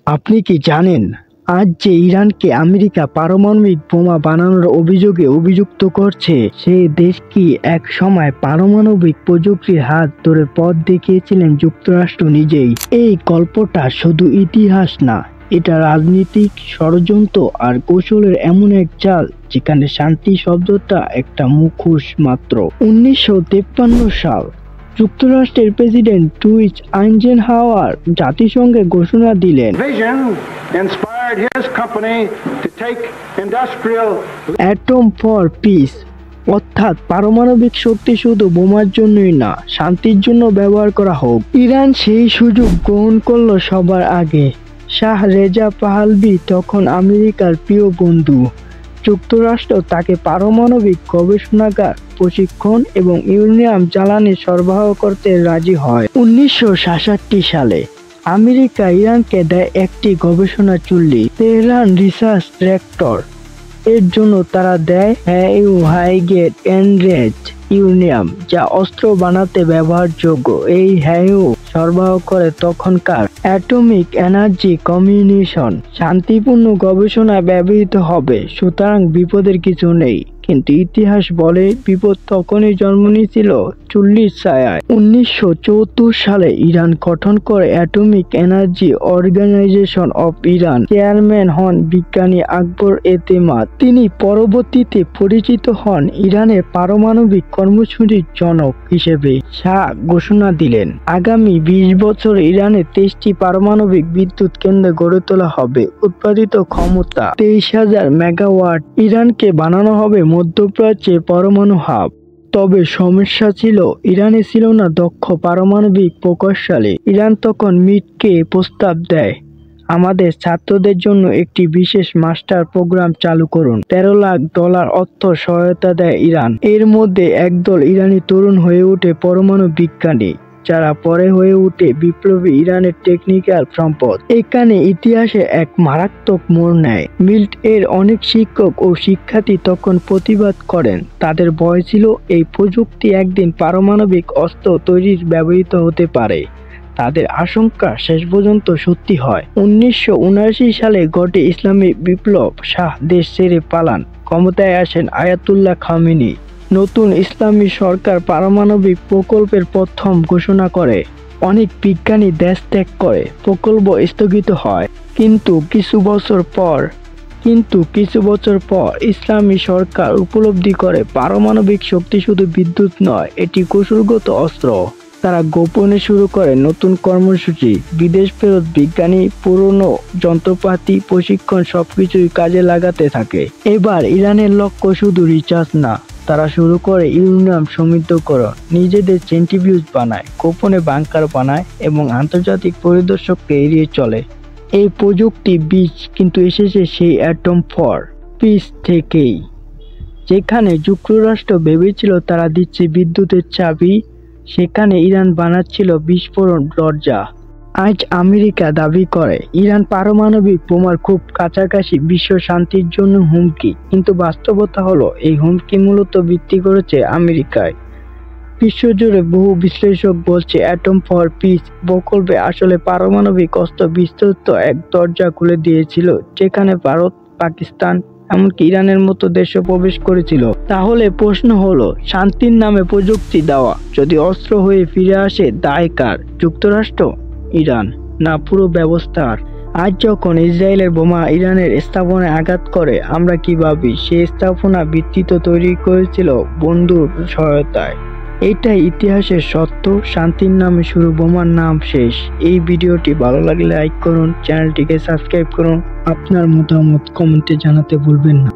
আপনি কি জানেন আজ যে ইরানকে আমেরিকা পারমাণবিক বোমা বানানোর অভিযোগে অভিযুক্ত করছে, সে দেশ কি এক সময় পারমাণবিক প্রযুক্তির হাত ধরে পথ দেখিয়েছিলেন যুক্তরাষ্ট্র নিজেই? এই গল্পটা শুধু ইতিহাস না, এটা রাজনীতিক ষড়যন্ত্র আর কৌশলের এমন এক চাল যেখানে শান্তি শব্দটা একটা মুখোশ মাত্র। 1953 সাল যুক্তরাষ্ট্রের প্রেসিডেন্ট লুইস আইজেনহাওয়ার জাতিসংঘে ঘোষণা দিলেন, অ্যাটম ফর পিস, অর্থাৎ পারমাণবিক শক্তি শুধু বোমার জন্যই না, শান্তির জন্য ব্যবহার করা হোক। ইরান সেই সুযোগ গ্রহণ করল সবার আগে। শাহ রেজা পাহলভি তখন আমেরিকার প্রিয় বন্ধু। যুক্তরাষ্ট্র তাকে পারমাণবিক গবেষণাগার, প্রশিক্ষণ এবং ইউরেনিয়াম জ্বালানি সরবরাহ করতে রাজি হয়। 1966 সালে আমেরিকা ইরানকে দেয় একটি গবেষণা চুল্লি, তেহরান রিসার্চ রিঅ্যাক্টর। এর জন্য তারা দেয় হাই-গ্রেড এনরিচড ইউরেনিয়াম, যা অস্ত্র বানাতে ব্যবহারযোগ্য। এই সরবরাহ করে তখনকার অ্যাটমিক এনার্জি কমিউনিকেশন। শান্তিপূর্ণ গবেষণায় ব্যবহৃত হবে, সুতরাং বিপদের কিছু নেই। কিন্তু ইতিহাস বলে বিপদ তখনই জন্ম নিয়েছিল চুল্লির ছায়ায়। 1974 সালে ইরান গঠন করে atomic energy organization of Iran. Chairman হন বিজ্ঞানী আকবর এতেমাদ। তিনি পরবর্তীতে পরিচিত হন ইরানের পারমাণবিক কর্মসূচির জনক হিসেবে। শাহ ঘোষণা দিলেন, আগামী 20 বছর ইরানে 23টি পারমাণবিক বিদ্যুৎ কেন্দ্র গড়ে তোলা হবে। উৎপাদিত ক্ষমতা 23,000 মেগাওয়াট। ইরানকে বানানো হবে মধ্যপ্রাচ্যে পরমাণু হাব। তবে সমস্যা ছিল, ইরানে ছিল না দক্ষ পারমাণবিক প্রকৌশলী। ইরান তখন মিটকে প্রস্তাব দেয়, আমাদের ছাত্রদের জন্য একটি বিশেষ মাস্টার প্রোগ্রাম চালু করুন। $13 লাখ অর্থ সহায়তা দেয় ইরান। এর মধ্যে একদল ইরানি তরুণ হয়ে ওঠে পরমাণু বিজ্ঞানী, যারা পরে হয়ে ওঠে বিপ্লবী ইরানের টেকনিক্যাল সম্পদ। এখানে ইতিহাসে এক মারাত্মক মোড় নেয়। মিল্ট এর অনেক শিক্ষক ও শিক্ষার্থী তখন প্রতিবাদ করেন। তাদের ভয় ছিল এই প্রযুক্তি একদিন পারমাণবিক অস্ত্র তৈরির ব্যবহৃত হতে পারে। তাদের আশঙ্কা শেষ পর্যন্ত সত্যি হয়। 1979 সালে ঘটে ইসলামী বিপ্লব। শাহ দেশ ছেড়ে পালান। ক্ষমতায় আসেন আয়াতুল্লাহ খামেনি। নতুন ইসলামী সরকার পারমাণবিক প্রকল্পের প্রথম ঘোষণা করে। অনেক বিজ্ঞানী দেশ ত্যাগ করে, প্রকল্প স্থগিত হয়। কিন্তু কিছু বছর পর ইসলামী সরকার উপলব্ধি করে পারমাণবিক শক্তি শুধু বিদ্যুৎ নয়, এটি কৌশলগত অস্ত্র। তারা গোপনে শুরু করে নতুন কর্মসূচি। বিদেশ ফেরত বিজ্ঞানী, পুরনো যন্ত্রপাতি, প্রশিক্ষণ সবকিছুই কাজে লাগাতে থাকে। এবার ইরানের লক্ষ্য শুধু রিচার্জ না, তারা শুরু করে ইউরেনিয়াম সমৃদ্ধকরণ। নিজেদের সেন্ট্রিফিউজ বানায়, গোপনে বাংকার বানায় এবং আন্তর্জাতিক পরিদর্শককে এড়িয়ে চলে। এই প্রযুক্তি বীজ কিন্তু এসেছে সেই অ্যাটম ফর পিস থেকেই। যেখানে যুক্তরাষ্ট্র ভেবেছিল তারা দিচ্ছে বিদ্যুতের চাবি, সেখানে ইরান বানাচ্ছিল বিস্ফোরণ দরজা। আজ আমেরিকা দাবি করে ইরান পারমাণবিক বোমার খুব কাছাকাছি, বিশ্ব শান্তির জন্য হুমকি। কিন্তু বাস্তবতা হলো এই হুমকি মূলত ভিত্তি করেছে আমেরিকায়। বিশ্বজুড়ে বহু বিশ্লেষক বলছে অ্যাটম ফর পিস প্রকল্পে আসলে পারমাণবিক অস্ত্র বিস্তৃত এক দরজা খুলে দিয়েছিল, যেখানে ভারত, পাকিস্তান, এমনকি ইরানের মতো দেশও প্রবেশ করেছিল। তাহলে প্রশ্ন হলো, শান্তির নামে প্রযুক্তি দেওয়া যদি অস্ত্র হয়ে ফিরে আসে, দায় কার? যুক্তরাষ্ট্র, ইরান, না পুরো ব্যবস্থার? আজ যখন ইসরায়েলের বোমা ইরানের স্থাপনায় আঘাত করে, আমরা কি ভাবি সেই স্থাপনা বিস্তৃত তৈরি করেছিল বন্ধুর সহায়তায়? এটাই ইতিহাসের সত্য। শান্তির নামে শুরু, বোমার নাম শেষ। এই ভিডিওটি ভালো লাগলে লাইক করুন, চ্যানেলটিকে সাবস্ক্রাইব করুন। আপনার মতামত কমেন্টে জানাতে ভুলবেন না।